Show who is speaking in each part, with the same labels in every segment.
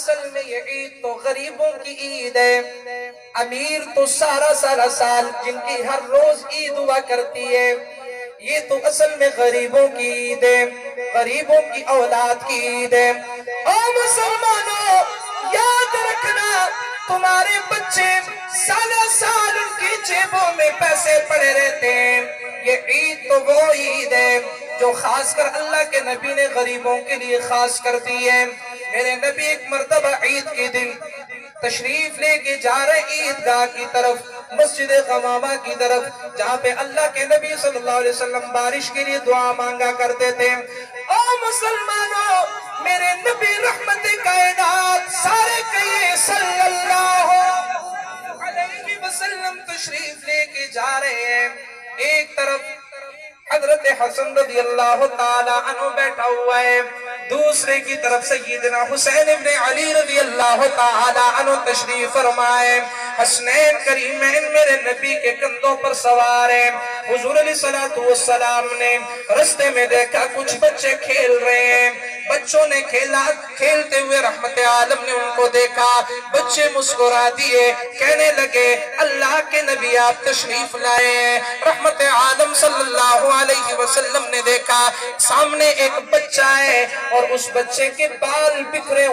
Speaker 1: اصل میں یہ عید تو غریبوں کی عید ہے۔ امیر تو سارا سال جن کی ہر روز عید ہوا کرتی ہے، یہ تو اصل میں غریبوں کی عید ہے، غریبوں کی اولاد کی عید ہے۔ اور مسلمانوں یاد رکھنا، تمہارے بچے سال ان کی جیبوں میں پیسے پڑے رہتے ہیں۔ یہ عید تو وہ عید ہے جو خاص کر اللہ کے نبی نے غریبوں کے لیے خاص کر دی ہے۔ میرے نبی ایک مرتبہ عید کے دن تشریف لے کے جا رہے عیدگاہ کی طرف، مسجد غمامہ کی طرف، جہاں پہ اللہ کے نبی صلی اللہ علیہ وسلم بارش کے لیے دعا مانگا کرتے تھے۔ او مسلمانوں، میرے نبی رحمت کائنات سارے کہیے صلی اللہ علیہ وسلم تشریف لے کے جا رہے ہیں۔ ایک طرف حضرت حسن رضی اللہ تعالی عنہ بیٹھا ہوا ہے، دوسرے کی طرف سیدنا حسین ابن علی رضی اللہ تعالی عنہ تشریف فرمائے۔ حسنین کریمین میرے نبی کے کندھوں پر سوار ہیں۔ حضور علیہ السلام نے رستے میں دیکھا کچھ بچے کھیل رہے ہیں، بچوں نے کھیلتے ہوئے رحمت عالم نے ان کو دیکھا، بچے مسکرا دیے، کہنے لگے اللہ کے نبی آپ تشریف لائے ہیں۔ رحمت عالم صلی اللہ علیہ وسلم نے دیکھا سامنے ایک بچہ ہے اور اس بچے کے بال بکھرے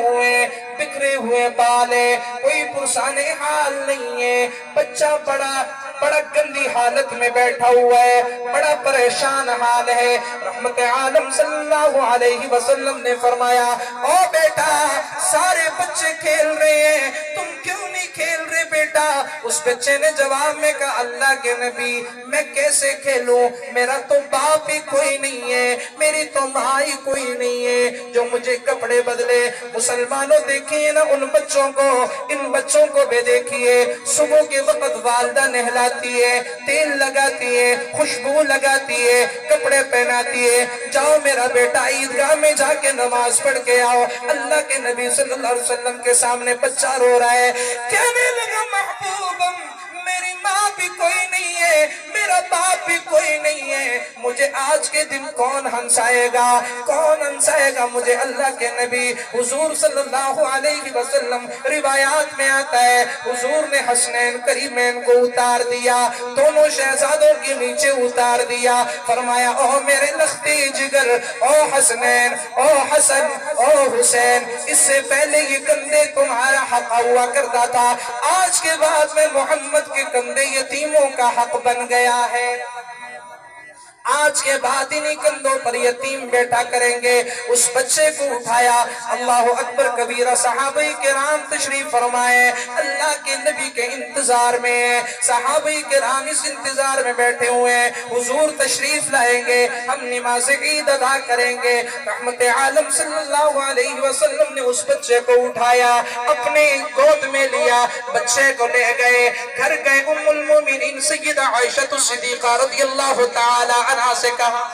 Speaker 1: ہوئے بال ہے، کوئی پرسان حال نہیں ہے، بچہ بڑا گندی حالت میں بیٹھا ہوا ہے، بڑا پریشان حال ہے۔ رحمت عالم صلی اللہ علیہ وسلم نے فرمایا او بیٹا سارے بچے کھیل رہے ہیں، تم کیوں نہیں کھیل رہے بیٹا؟ اس بچے نے جواب میں کہا اللہ کے نبی میں کیسے کھیلوں، میرا تو باپ ہی کوئی نہیں ہے، میری تو ماں ہی کوئی نہیں ہے جو مجھے کپڑے بدلے۔ مسلمانوں دیکھیے نا ان بچوں کو، ان بچوں کو بھی دیکھیے، صبح کے وقت والدہ نہلاتی ہے، تیل لگاتی ہے، خوشبو لگاتی ہے، کپڑے پہناتی ہے، جاؤ میرا بیٹا عیدگاہ میں جا کے نماز پڑھ کے آؤ۔ اللہ کے نبی صلی اللہ علیہ وسلم کے سامنے بچہ رو رہا ہے، کہنے لگا محبوبم میری ماں بھی کوئی نہیں ہے، میرا باپ بھی کوئی نہیں ہے، مجھے آج کے دن کون ہنسائے گا، کون ہنسائے گا مجھے؟ اللہ کے نبی حضور صلی اللہ علیہ وسلم روایات میں آتا ہے حضور نے حسنین کریمین کو اتار دیا، دونوں شہزادوں کے نیچے اتار دیا، فرمایا او میرے لختی جگر، او حسنین، او حسن، او حسین، اس سے پہلے یہ کندھے تمہارا حق ہوا کرتا تھا، آج کے بعد میں محمد کے کندھے یتیموں کا حق بن گیا ہے، آج کے بعد انہی کندھوں پر یتیم بیٹھا کریں گے۔ اس بچے کو اٹھایا، اللہ اکبر کبیرہ، صحابہ کرام تشریف فرمائے، اللہ کے نبی کے انتظار میں، صحابہ کرام اس انتظار میں بیٹھے ہوئے ہیں حضور تشریف لائیں گے، ہم نماز عید ادا کریں گے۔ رحمت عالم صلی اللہ علیہ وسلم نے اس بچے کو اٹھایا، اپنے گود میں لیا، بچے کو لے گئے، گھر گئے، ام المومنین سیدہ عائشہ الصدیقہ رضی اللہ تعالی عنہ سے کہا،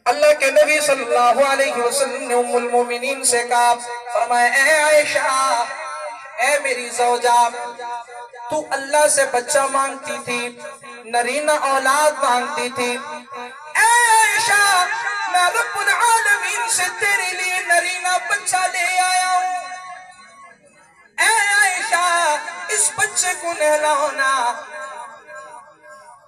Speaker 1: اللہ کے نبی صلی اللہ علیہ وسلم نے ام المومنین سے کہا، فرمایا اے عائشہ، اے میری زوجہ، تو اللہ سے بچہ مانگتی تھی، نرینہ اولاد مانگتی تھی، اے عائشہ میں رب العالمین سے تیرے لیے نرینہ بچہ لے آیا ہوں، اے عائشہ اس بچے کو نہلاؤنا۔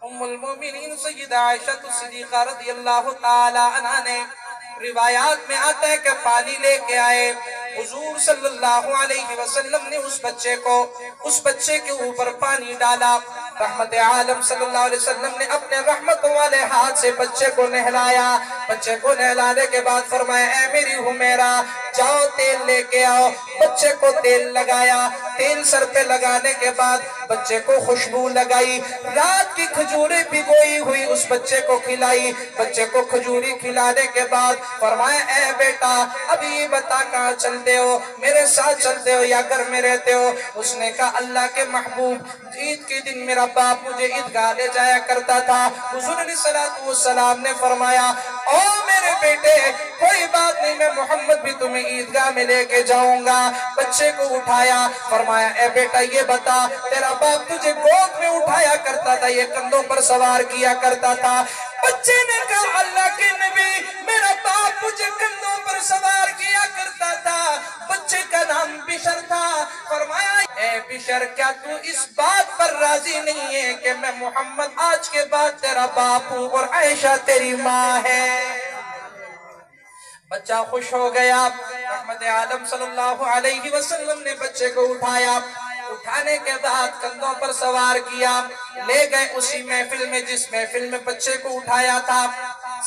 Speaker 1: ام المومنین سیدہ عائشہ الصدیقہ رضی اللہ تعالی عنہ نے، روایات میں آتا ہے کہ پانی لے کے آئے، حضور صلی اللہ علیہ وسلم نے اس بچے کے اوپر پانی ڈالا، رحمت عالم صلی اللہ علیہ وسلم نے اپنے رحمت والے ہاتھ سے بچے کو نہلایا، بچے کو نہلانے کے بعد فرمایا اے میری حمیرہ جاؤ تیل لے کے آؤ، بچے کو تیل لگایا، تیل سر پہ لگانے کے بعد بچے کو خوشبو لگائی، رات کی کھجوریں بھگوئی ہوئی اس بچے کو کھلائی، بچے کو کھجوری کھلانے کے بعد فرمایا اے بیٹا اب یہ بتا کہاں چلتے ہو، میرے ساتھ چلتے ہو یا گھر میں رہتے ہو؟ اس نے کہا اللہ کے محبوب عید کے دن میرا باپ مجھے عیدگاہ لے جایا کرتا تھا۔ حضور علیہ السلام نے فرمایا او میرے بیٹے کوئی بات نہیں، میں محمد بھی تمہیں عیدگاہ میں لے کے جاؤں گا۔ بچے کو اٹھایا، فرمایا اے بیٹا یہ بتا تیرا باپ تجھے گود میں اٹھایا کرتا تھا، یہ کندھوں پر سوار کیا کرتا تھا؟ بچے نے کہا اللہ کے نبی میرا باپ مجھے بشر کیا تو اس بات پر راضی نہیں ہے کہ میں محمد آج کے بعد تیرا باپ ہوں اور عائشہ تیری ماں ہے؟ بچہ خوش ہو گیا. رحمت عالم صلی اللہ علیہ وسلم نے بچے کو اٹھایا. اٹھانے کے بعد کندھوں پر سوار کیا, لے گئے اسی محفل میں جس محفل میں بچے کو اٹھایا تھا.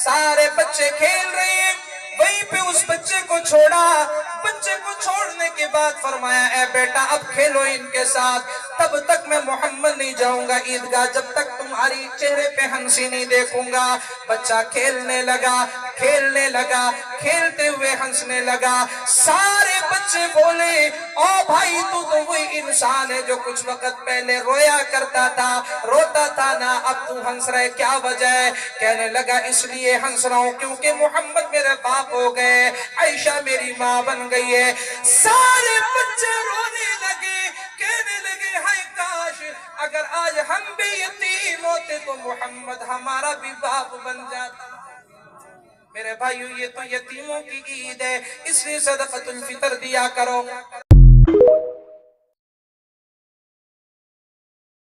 Speaker 1: سارے بچے کھیل رہے ہیں, وہیں پہ اس بچے کو چھوڑا. بچے کو چھوڑنے کے بعد فرمایا اے بیٹا اب کھیلو ان کے ساتھ, تب تک میں محمد نہیں جاؤں گا عیدگاہ جب تک تمہاری چہرے پہ ہنسی نہیں دیکھوں گا. بچہ کھیلنے لگا, کھیلنے لگا, کھیلتے ہوئے ہنسنے لگا. سارے بچے بولے او بھائی تو وہی انسان ہے جو کچھ وقت پہلے رویا کرتا تھا, روتا تھا نا, اب تو ہنس رہے, کیا وجہ ہے؟ کہنے لگا اس لیے ہنس رہا ہوں کیونکہ محمد میرے باپ ہو گئے, عائشہ میری ماں بن گئی ہے. سارے بچے رونے لگے, کہنے لگے ہائے کاش اگر آج ہم بھی یتیم ہوتے تو محمد ہمارا بھی باپ بن جاتا. میرے بھائیو یہ تو یتیموں کی عید ہے, اس لیے صدقۃ الفطر دیا کرو.